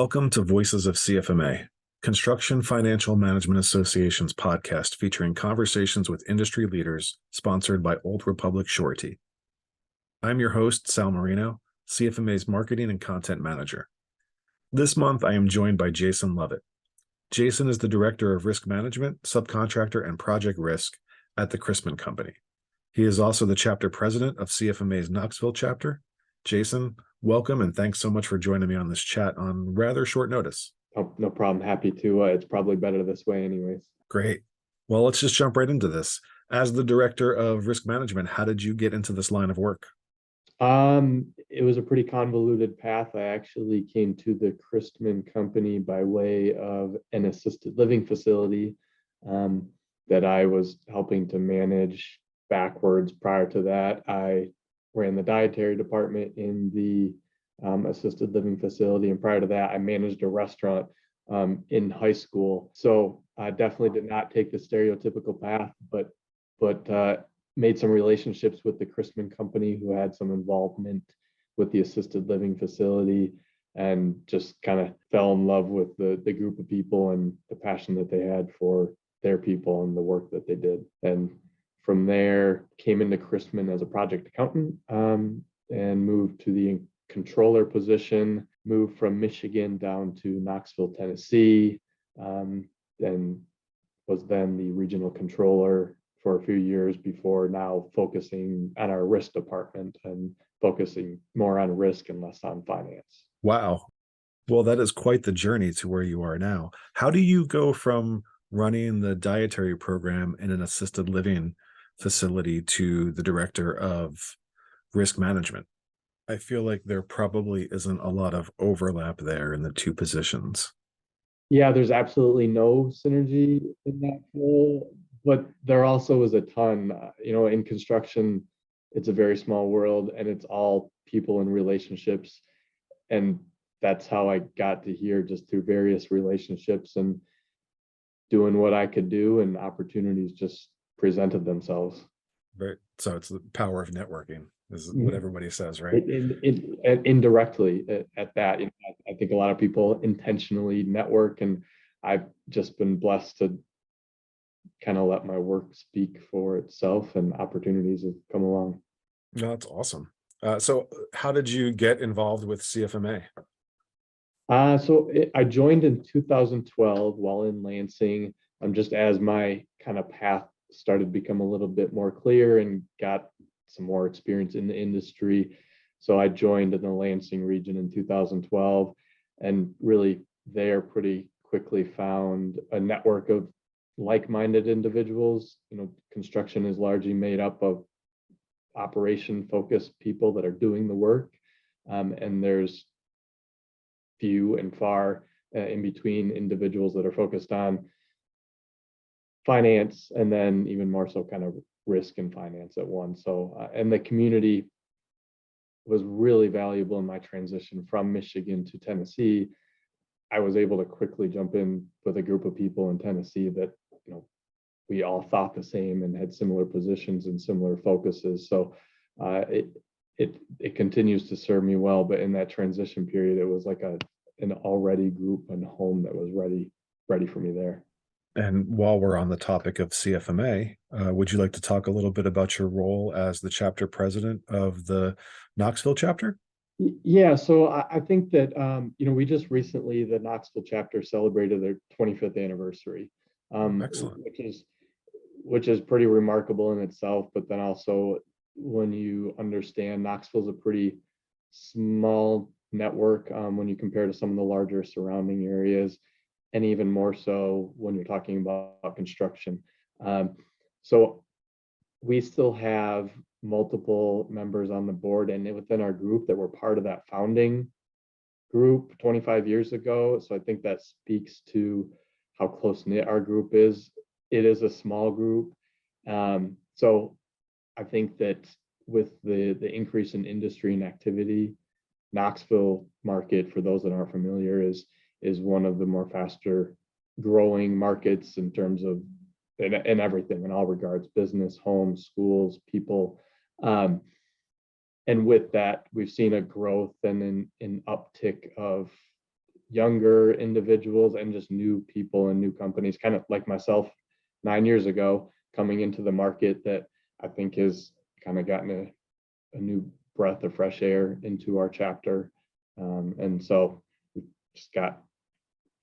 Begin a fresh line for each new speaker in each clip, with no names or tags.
Welcome to Voices of CFMA, Construction Financial Management Association's podcast featuring conversations with industry leaders, sponsored by Old Republic Surety. I'm your host, Sal Marino, CFMA's Marketing and Content Manager. This month, I am joined by Jason Lovett. Jason is the Director of Risk Management, Subcontractor, and Project Risk at the Chrisman Company. He is also the Chapter President of CFMA's Knoxville chapter. Jason, welcome, and thanks so much for joining me on this chat on rather short notice.
Oh, no problem. Happy to. It's probably better this way anyways.
Great. Well, let's just jump right into this. As the Director of Risk Management, how did you get into this line of work?
It was a pretty convoluted path. I actually came to the Chrisman Company by way of an assisted living facility that I was helping to manage backwards. Prior to that, I ran the dietary department in the assisted living facility. And prior to that, I managed a restaurant in high school. So I definitely did not take the stereotypical path, but made some relationships with the Chrisman Company who had some involvement with the assisted living facility, and just kind of fell in love with the group of people and the passion that they had for their people and the work that they did. And from there, came into Chrisman as a project accountant and moved to the controller position, moved from Michigan down to Knoxville, Tennessee, then was then the regional controller for a few years before now focusing on our risk department and focusing more on risk and less on finance.
Wow. Well, that is quite the journey to where you are now. How do you go from running the dietary program in an assisted living facility to the Director of Risk Management? I feel like there probably isn't a lot of overlap there in the two positions.
Yeah, there's absolutely no synergy in that role, but there also is a ton. In construction, it's a very small world and it's all people and relationships. And that's how I got to here, just through various relationships and doing what I could do, and opportunities just presented themselves.
Right. So it's the power of networking, is what everybody says, right?
Indirectly at that. I think a lot of people intentionally network, and I've just been blessed to kind of let my work speak for itself, and opportunities have come along.
No, that's awesome. So how did you get involved with CFMA?
I joined in 2012 while in Lansing, just as my kind of path started to become a little bit more clear and got some more experience in the industry. So I joined in the Lansing region in 2012, and really there pretty quickly found a network of like-minded individuals. Construction is largely made up of operation-focused people that are doing the work, and there's few and far in between individuals that are focused on finance, and then even more so kind of risk and finance at once. So, and the community was really valuable in my transition from Michigan to Tennessee. I was able to quickly jump in with a group of people in Tennessee that, we all thought the same and had similar positions and similar focuses. So it continues to serve me well, but in that transition period, it was like an already group and home that was ready for me there.
And while we're on the topic of CFMA, would you like to talk a little bit about your role as the chapter president of the Knoxville chapter?
Yeah, so I think that, we just recently, the Knoxville chapter celebrated their 25th anniversary,
Excellent.
which is pretty remarkable in itself. But then also, when you understand Knoxville's a pretty small network when you compare to some of the larger surrounding areas, and even more so when you're talking about construction. So we still have multiple members on the board and within our group that were part of that founding group 25 years ago. So I think that speaks to how close-knit our group is. It is a small group. So I think that with the increase in industry and activity, Knoxville market, for those that aren't familiar, is one of the more faster growing markets in terms of in everything, in all regards: business, homes, schools, people. And with that, we've seen a growth and an uptick of younger individuals and just new people and new companies, kind of like myself 9 years ago, coming into the market, that I think has kind of gotten a new breath of fresh air into our chapter. And so we just got,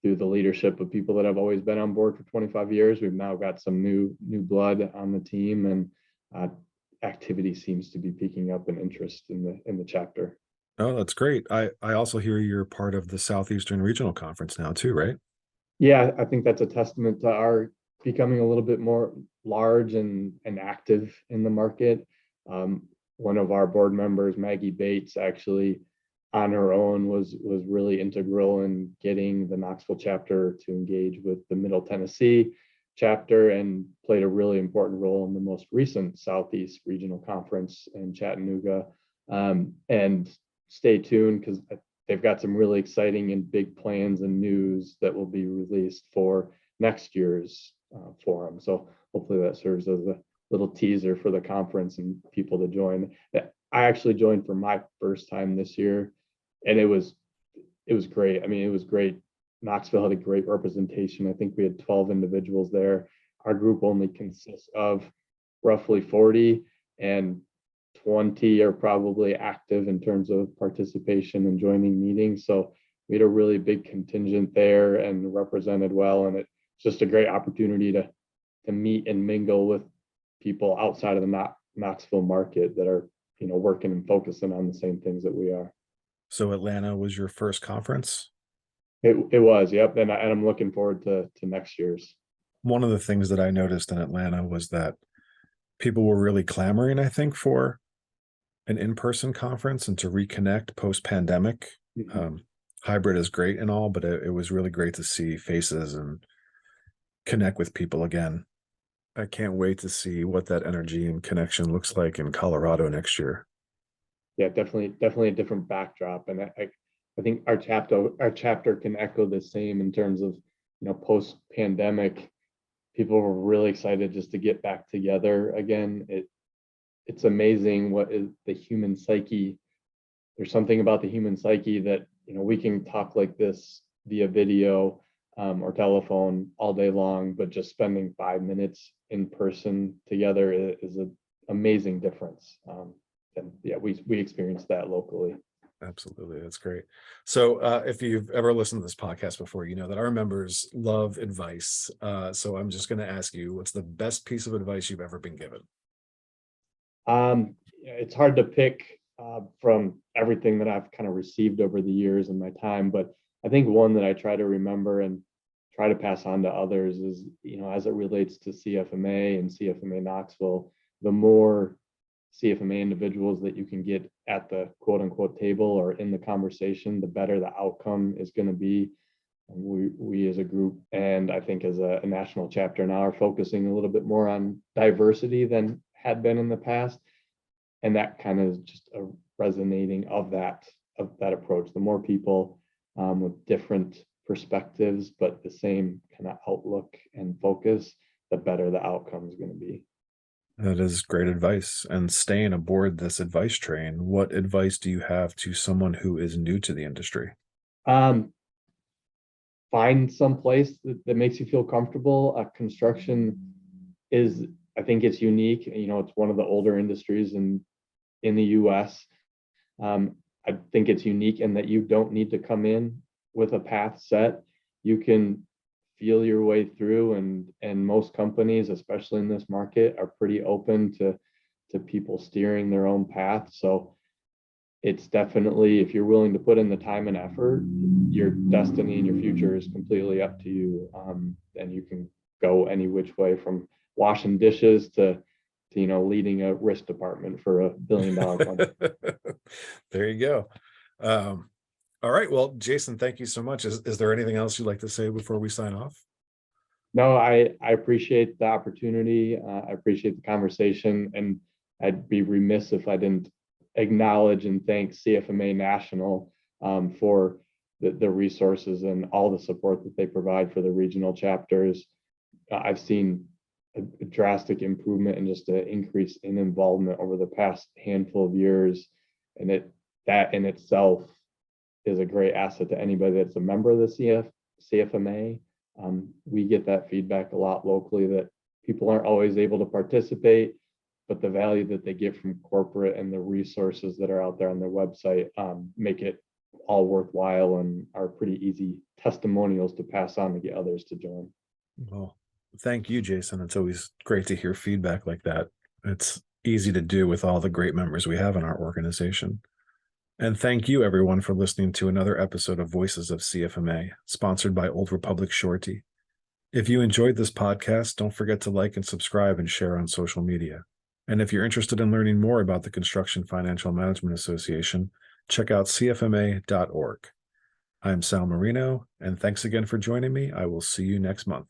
through the leadership of people that have always been on board for 25 years, we've now got some new blood on the team, and activity seems to be picking up in interest in the chapter.
Oh, that's great. I also hear you're part of the Southeastern Regional Conference now too, right?
Yeah, I think that's a testament to our becoming a little bit more large and active in the market. One of our board members, Maggie Bates, actually on her own was really integral in getting the Knoxville chapter to engage with the Middle Tennessee chapter, and played a really important role in the most recent Southeast Regional Conference in Chattanooga. And stay tuned, because they've got some really exciting and big plans and news that will be released for next year's forum. So hopefully that serves as a little teaser for the conference and people to join. I actually joined for my first time this year, and it was great. I mean, it was great. Knoxville had a great representation. I think we had 12 individuals there. Our group only consists of roughly 40, and 20 are probably active in terms of participation and joining meetings. So we had a really big contingent there and represented well. And it's just a great opportunity to meet and mingle with people outside of the Knoxville market that are, working and focusing on the same things that we are.
So Atlanta was your first conference?
It was, yep. And I'm looking forward to next year's.
One of the things that I noticed in Atlanta was that people were really clamoring, I think, for an in-person conference and to reconnect post-pandemic.
Mm-hmm.
Hybrid is great and all, but it was really great to see faces and connect with people again. I can't wait to see what that energy and connection looks like in Colorado next year.
Yeah, definitely a different backdrop. And I think our chapter can echo the same in terms of, post-pandemic, people were really excited just to get back together again. It's amazing what is the human psyche. There's something about the human psyche that, we can talk like this via video or telephone all day long, but just spending 5 minutes in person together is an amazing difference. And yeah, we experienced that locally.
Absolutely. That's great. So if you've ever listened to this podcast before, you know that our members love advice. So I'm just going to ask you, what's the best piece of advice you've ever been given?
It's hard to pick from everything that I've kind of received over the years in my time, but I think one that I try to remember and try to pass on to others is, as it relates to CFMA and CFMA Knoxville, the more CFMA individuals that you can get at the quote unquote table or in the conversation, the better the outcome is going to be. We as a group, and I think as a national chapter now, are focusing a little bit more on diversity than had been in the past. And that kind of just a resonating of that approach. The more people with different perspectives, but the same kind of outlook and focus, the better the outcome is going to be.
That is great advice. And staying aboard this advice train, what advice do you have to someone who is new to the industry?
Find some place that makes you feel comfortable. Construction is, I think it's unique. It's one of the older industries in the US. I think it's unique in that you don't need to come in with a path set. You can feel your way through, and most companies, especially in this market, are pretty open to people steering their own path. So it's definitely, if you're willing to put in the time and effort, your destiny and your future is completely up to you. And you can go any which way, from washing dishes to leading a risk department for $1 billion company.
There you go. All right. Well, Jason, thank you so much. Is there anything else you'd like to say before we sign off?
No, I appreciate the opportunity. I appreciate the conversation, and I'd be remiss if I didn't acknowledge and thank CFMA National for the resources and all the support that they provide for the regional chapters. I've seen a drastic improvement and just an increase in involvement over the past handful of years, and that in itself is a great asset to anybody that's a member of the CFMA. We get that feedback a lot locally that people aren't always able to participate, but the value that they get from corporate and the resources that are out there on their website make it all worthwhile and are pretty easy testimonials to pass on to get others to join.
Well, thank you, Jason. It's always great to hear feedback like that. It's easy to do with all the great members we have in our organization. And thank you, everyone, for listening to another episode of Voices of CFMA, sponsored by Old Republic Surety. If you enjoyed this podcast, don't forget to like and subscribe and share on social media. And if you're interested in learning more about the Construction Financial Management Association, check out cfma.org. I'm Sal Marino, and thanks again for joining me. I will see you next month.